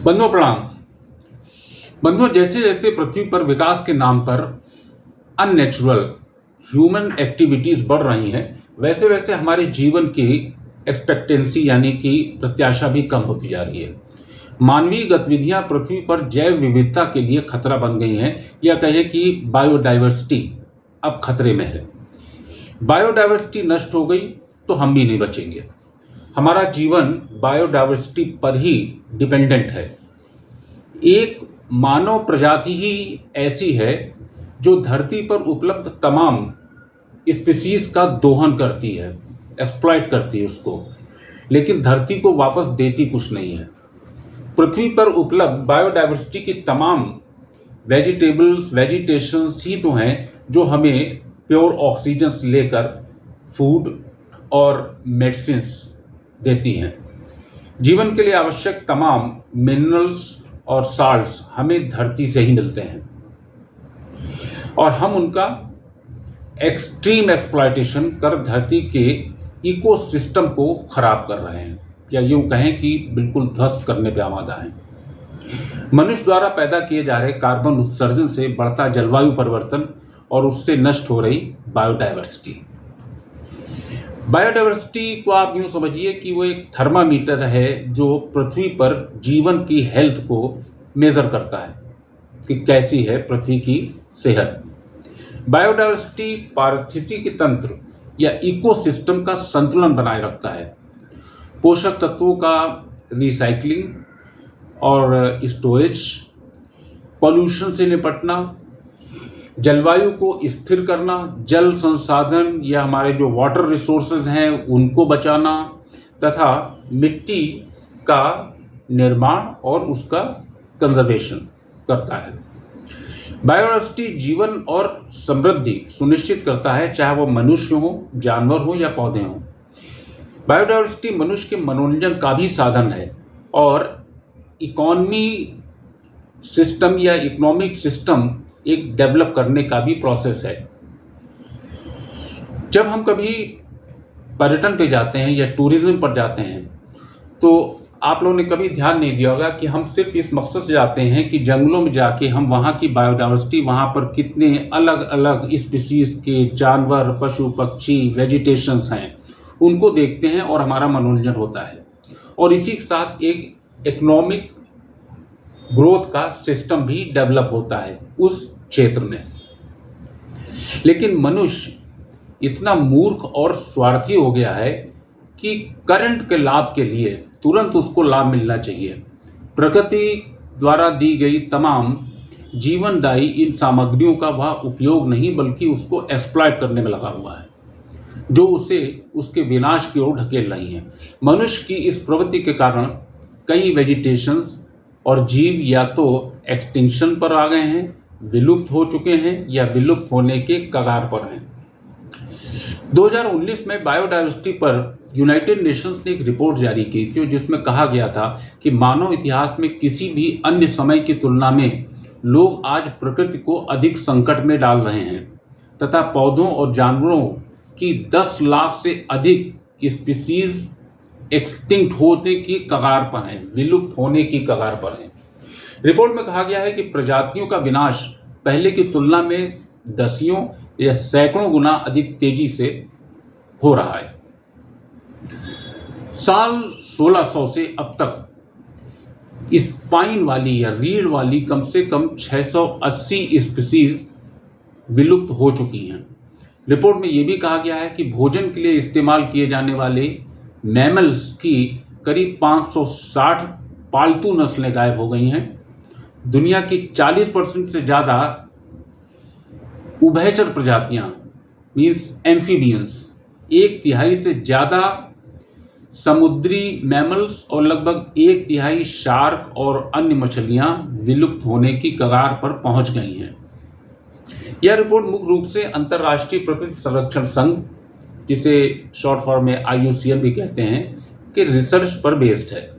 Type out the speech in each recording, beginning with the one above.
बंधुओं प्रणाम। बंधुओं, जैसे जैसे पृथ्वी पर विकास के नाम पर अननेचुरल ह्यूमन एक्टिविटीज बढ़ रही हैं, वैसे वैसे हमारे जीवन की एक्सपेक्टेंसी यानी कि प्रत्याशा भी कम होती जा रही है। मानवीय गतिविधियां पृथ्वी पर जैव विविधता के लिए खतरा बन गई हैं, या कहें कि बायोडाइवर्सिटी अब खतरे में है। बायोडाइवर्सिटी नष्ट हो गई तो हम भी नहीं बचेंगे। हमारा जीवन बायोडाइवर्सिटी पर ही डिपेंडेंट है। एक मानव प्रजाति ही ऐसी है जो धरती पर उपलब्ध तमाम स्पीसीज का दोहन करती है, एक्सप्लॉइट करती है उसको, लेकिन धरती को वापस देती कुछ नहीं है। पृथ्वी पर उपलब्ध बायोडाइवर्सिटी की तमाम वेजिटेबल्स, वेजिटेशंस ही तो हैं जो हमें प्योर ऑक्सीजन लेकर फूड और मेडिसिन्स देती हैं। जीवन के लिए आवश्यक तमाम मिनरल्स और साल्ट्स हमें धरती से ही मिलते हैं, और हम उनका एक्सट्रीम एक्सप्लॉयटेशन कर धरती के इकोसिस्टम को खराब कर रहे हैं, या यूं कहें कि बिल्कुल ध्वस्त करने पे आमादा हैं। मनुष्य द्वारा पैदा किए जा रहे कार्बन उत्सर्जन से बढ़ता जलवायु परिवर्तन और उससे नष्ट हो रही बायोडाइवर्सिटी। बायोडाइवर्सिटी को आप यूं समझिए कि वो एक थर्मामीटर है जो पृथ्वी पर जीवन की हेल्थ को मेजर करता है कि कैसी है पृथ्वी की सेहत। बायोडाइवर्सिटी पारिस्थितिकी तंत्र या इकोसिस्टम का संतुलन बनाए रखता है। पोषक तत्वों का रिसाइकलिंग और स्टोरेज, पॉल्यूशन से निपटना, जलवायु को स्थिर करना, जल संसाधन या हमारे जो वाटर रिसोर्सेज हैं उनको बचाना, तथा मिट्टी का निर्माण और उसका कंजर्वेशन करता है। बायोडाइवर्सिटी जीवन और समृद्धि सुनिश्चित करता है, चाहे वो मनुष्य हो, जानवर हो या पौधे हों। बायोडाइवर्सिटी मनुष्य के मनोरंजन का भी साधन है और इकोनॉमी सिस्टम या इकोनॉमिक सिस्टम एक डेवलप करने का भी प्रोसेस है। जब हम कभी पर्यटन पे जाते हैं या टूरिज्म पर जाते हैं, तो आप लोगों ने कभी ध्यान नहीं दिया होगा कि हम सिर्फ इस मकसद से जाते हैं कि जंगलों में जाके हम वहाँ की बायोडाइवर्सिटी, वहाँ पर कितने अलग अलग स्पीसीज के जानवर, पशु पक्षी, वेजिटेशंस हैं, उनको देखते हैं और हमारा मनोरंजन होता है, और इसी के साथ एक इकोनॉमिक ग्रोथ का सिस्टम भी डेवलप होता है उस क्षेत्र में। लेकिन मनुष्य इतना मूर्ख और स्वार्थी हो गया है कि करंट के लाभ के लिए तुरंत उसको लाभ मिलना चाहिए। प्रकृति द्वारा दी गई तमाम जीवनदायी इन सामग्रियों का वह उपयोग नहीं, बल्कि उसको एक्सप्लॉइट करने में लगा हुआ है, जो उसे उसके विनाश की ओर ढकेल रही है। मनुष्य की इस प्रवृत्ति के कारण कई वेजिटेशंस और जीव या तो एक्सटिंक्शन पर आ गए हैं, विलुप्त हो चुके हैं या विलुप्त होने के कगार पर हैं। 2019 में बायोडाइवर्सिटी पर यूनाइटेड नेशंस ने एक रिपोर्ट जारी की थी, जिसमें कहा गया था कि मानव इतिहास में किसी भी अन्य समय की तुलना में लोग आज प्रकृति को अधिक संकट में डाल रहे हैं, तथा पौधों और जानवरों की 10 लाख से अधिक स्पीसीज एक्सटिंक्ट होने की कगार पर हैं, विलुप्त होने की कगार पर हैं। रिपोर्ट में कहा गया है कि प्रजातियों का विनाश पहले की तुलना में दसियों या सैकड़ों गुना अधिक तेजी से हो रहा है। साल 1600 से अब तक स्पाइन वाली या रीढ़ वाली कम से कम 680 स्पीसीज विलुप्त हो चुकी हैं। रिपोर्ट में यह भी कहा गया है कि भोजन के लिए इस्तेमाल किए जाने वाले मैमल्स की करीब 560 पालतू नस्लें गायब हो गई हैं। दुनिया की 40% से ज़्यादा उभयचर प्रजातियां मीन्स एम्फीबियंस, 1/3 से ज़्यादा समुद्री मैमल्स और लगभग 1/3 शार्क और अन्य मछलियां विलुप्त होने की कगार पर पहुंच गई हैं। यह रिपोर्ट मुख्य रूप से अंतर्राष्ट्रीय प्रकृति संरक्षण संघ, जिसे शॉर्ट फॉर्म में IUCN भी कहते हैं, कि रिसर्च पर बेस्ड है।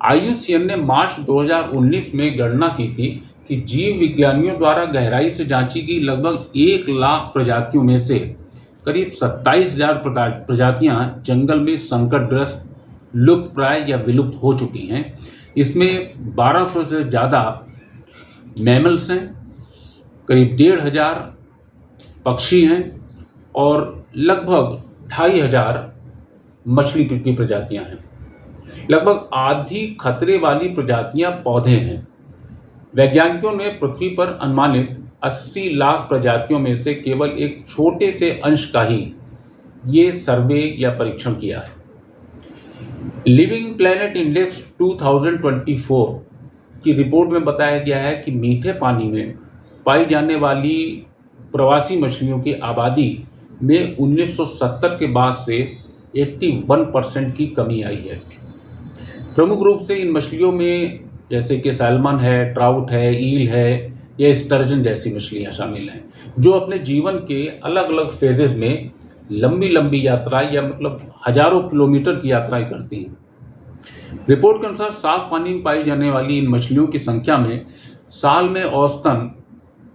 IUCN ने मार्च 2019 में गणना की थी कि जीव विज्ञानियों द्वारा गहराई से जांची गई लगभग 1 लाख प्रजातियों में से करीब 27,000 प्रजातियां जंगल में संकटग्रस्त, लुप्तप्राय या विलुप्त हो चुकी हैं, इसमें 1200 से ज़्यादा मैमल्स हैं, करीब 1500 पक्षी हैं और लगभग 2500 मछली की प्रजातियां हैं। लगभग आधी खतरे वाली प्रजातियां पौधे हैं। वैज्ञानिकों ने पृथ्वी पर अनुमानित 80 लाख प्रजातियों में से केवल एक छोटे से अंश का ही ये सर्वे या परीक्षण किया है। लिविंग प्लैनेट इंडेक्स 2024 की रिपोर्ट में बताया गया है कि मीठे पानी में पाई जाने वाली प्रवासी मछलियों की आबादी में 1970 के बाद से 81% की कमी आई है। प्रमुख रूप से इन मछलियों में जैसे कि सैल्मन है, ट्राउट है, ईल है या स्टर्जन जैसी मछलियां शामिल हैं, जो अपने जीवन के अलग अलग फेजेस में लंबी लंबी यात्रा या मतलब हजारों किलोमीटर की यात्राएं करती हैं। रिपोर्ट के अनुसार साफ पानी में पाई जाने वाली इन मछलियों की संख्या में साल में औसतन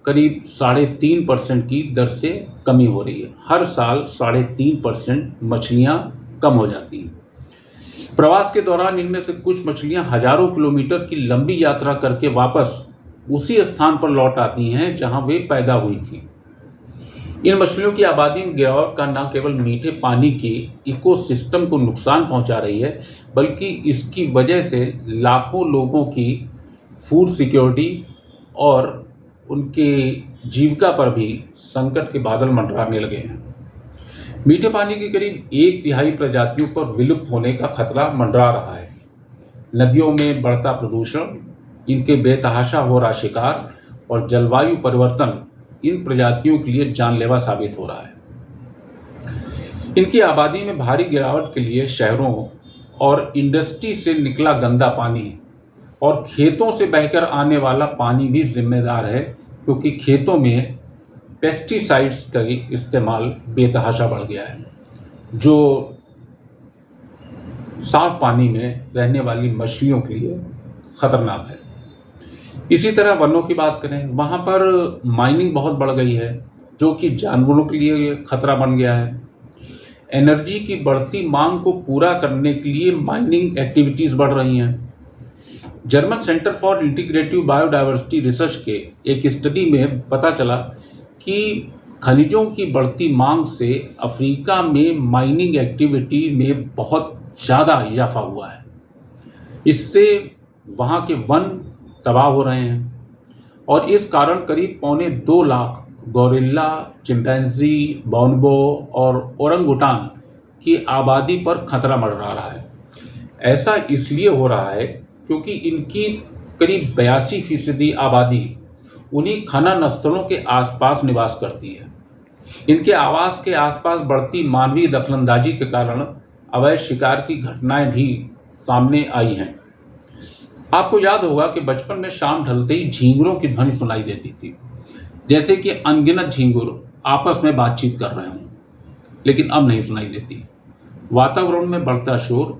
करीब 3.5% की दर से कमी हो रही है। हर साल 3.5% मछलियां कम हो जाती हैं। प्रवास के दौरान इनमें से कुछ मछलियां हजारों किलोमीटर की लंबी यात्रा करके वापस उसी स्थान पर लौट आती हैं जहां वे पैदा हुई थी। इन मछलियों की आबादी में गिरावट का न केवल मीठे पानी के इकोसिस्टम को नुकसान पहुंचा रही है, बल्कि इसकी वजह से लाखों लोगों की फूड सिक्योरिटी और उनके जीविका पर भी संकट के बादल मंडराने लगे हैं। मीठे पानी की करीब 1/3 प्रजातियों पर विलुप्त होने का खतरा मंडरा रहा है। नदियों में बढ़ता प्रदूषण, इनके बेतहाशा हो रहा शिकार और जलवायु परिवर्तन इन प्रजातियों के लिए जानलेवा साबित हो रहा है। इनकी आबादी में भारी गिरावट के लिए शहरों और इंडस्ट्री से निकला गंदा पानी और खेतों से बहकर आने वाला पानी भी जिम्मेदार है, क्योंकि खेतों में पेस्टिसाइड्स का इस्तेमाल बेतहाशा बढ़ गया है, जो साफ पानी में रहने वाली मछलियों के लिए खतरनाक है। इसी तरह वनों की बात करें, वहाँ पर माइनिंग बहुत बढ़ गई है, जो कि जानवरों के लिए खतरा बन गया है। एनर्जी की बढ़ती मांग को पूरा करने के लिए माइनिंग एक्टिविटीज़ बढ़ रही हैं। German centre for integrative biodiversity research के एक स्टडी में पता चला कि खनिजों की बढ़ती मांग से अफ्रीका में माइनिंग एक्टिविटी में बहुत ज़्यादा इजाफा हुआ है। इससे वहाँ के वन तबाह हो रहे हैं और इस कारण करीब 2.25 लाख गोरिल्ला, चिंपैंजी, बोनबो और ओरंगुटान की आबादी पर खतरा मंडरा रहा है। ऐसा इसलिए हो रहा है क्योंकि इनकी करीब 82% आबादी उन्हीं खनन स्थलों के आसपास निवास करती है। इनके आवास के आसपास बढ़ती मानवीय दखलंदाजी के कारण अवैध शिकार की घटनाएं भी सामने आई हैं। आपको याद होगा कि बचपन में शाम ढलते ही झींगुरों की ध्वनि सुनाई देती थी, जैसे कि अनगिनत झींगुर आपस में बातचीत कर रहे हों, लेकिन अब नहीं सुनाई देती। वातावरण में बढ़ता शोर,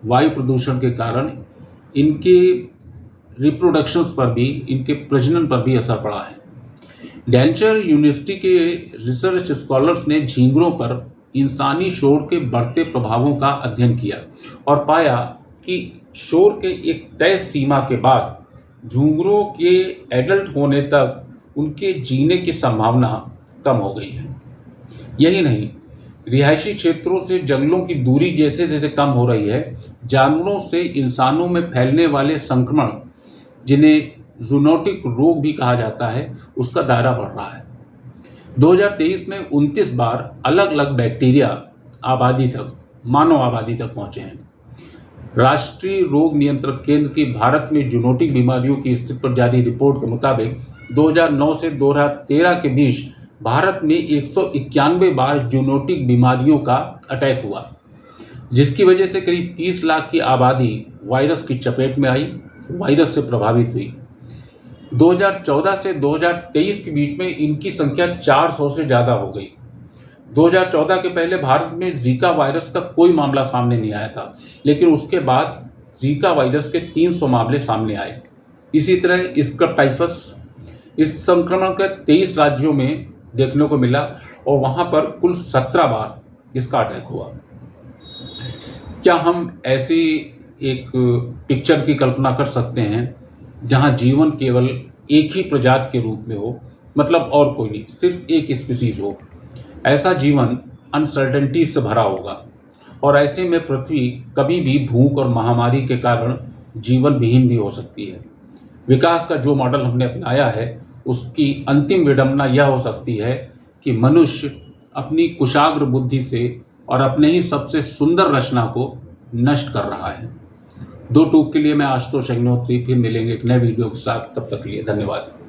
वायु प्रदूषण के कारण इनके रिप्रोडक्शंस पर भी, इनके प्रजनन पर भी असर पड़ा है। डेंचर यूनिवर्सिटी के रिसर्च स्कॉलर्स ने झींगुरों पर इंसानी शोर के बढ़ते प्रभावों का अध्ययन किया और पाया कि शोर के एक तय सीमा के बाद झींगुरों के एडल्ट होने तक उनके जीने की संभावना कम हो गई है। यही नहीं, रिहायशी क्षेत्रों से जंगलों की दूरी जैसे जैसे कम हो रही है, जानवरों से इंसानों में फैलने वाले संक्रमण, जिन्हें जूनोटिक रोग भी कहा जाता है, उसका दायरा बढ़ रहा है। 2023 में 29 बार अलग अलग बैक्टीरिया मानव आबादी तक पहुंचे हैं। राष्ट्रीय रोग नियंत्रण केंद्र की भारत में जूनोटिक बीमारियों की स्थिति पर जारी रिपोर्ट के मुताबिक 2009 से 2013 के बीच भारत में 191 बार जूनोटिक बीमारियों का अटैक हुआ, जिसकी वजह से करीब 30 लाख की आबादी वायरस की चपेट में आई, वायरस से प्रभावित हुई। 2014 से 2023 के बीच में इनकी संख्या 400 से ज़्यादा हो गई। 2014 के पहले भारत में जीका वायरस का कोई मामला सामने नहीं आया था, लेकिन उसके बाद जीका वायरस के 300 मामले सामने आए। इसी तरह स्क्रब टाइफस, इस संक्रमण का 23 राज्यों में देखने को मिला और वहाँ पर कुल 17 बार इसका अटैक हुआ। क्या हम ऐसी एक पिक्चर की कल्पना कर सकते हैं जहां जीवन केवल एक ही प्रजाति के रूप में हो, मतलब और कोई नहीं, सिर्फ एक स्पीसीज हो। ऐसा जीवन अनसर्टेनिटी से भरा होगा और ऐसे में पृथ्वी कभी भी भूख और महामारी के कारण जीवन विहीन भी हो सकती है। विकास का जो मॉडल हमने अपनाया है उसकी अंतिम विडंबना यह हो सकती है कि मनुष्य अपनी कुशाग्र बुद्धि से और अपने ही सबसे सुंदर रचना को नष्ट कर रहा है। दो टूक के लिए मैं आशुतोष अग्निहोत्री, फिर मिलेंगे एक नए वीडियो के साथ। तब तक के लिए धन्यवाद।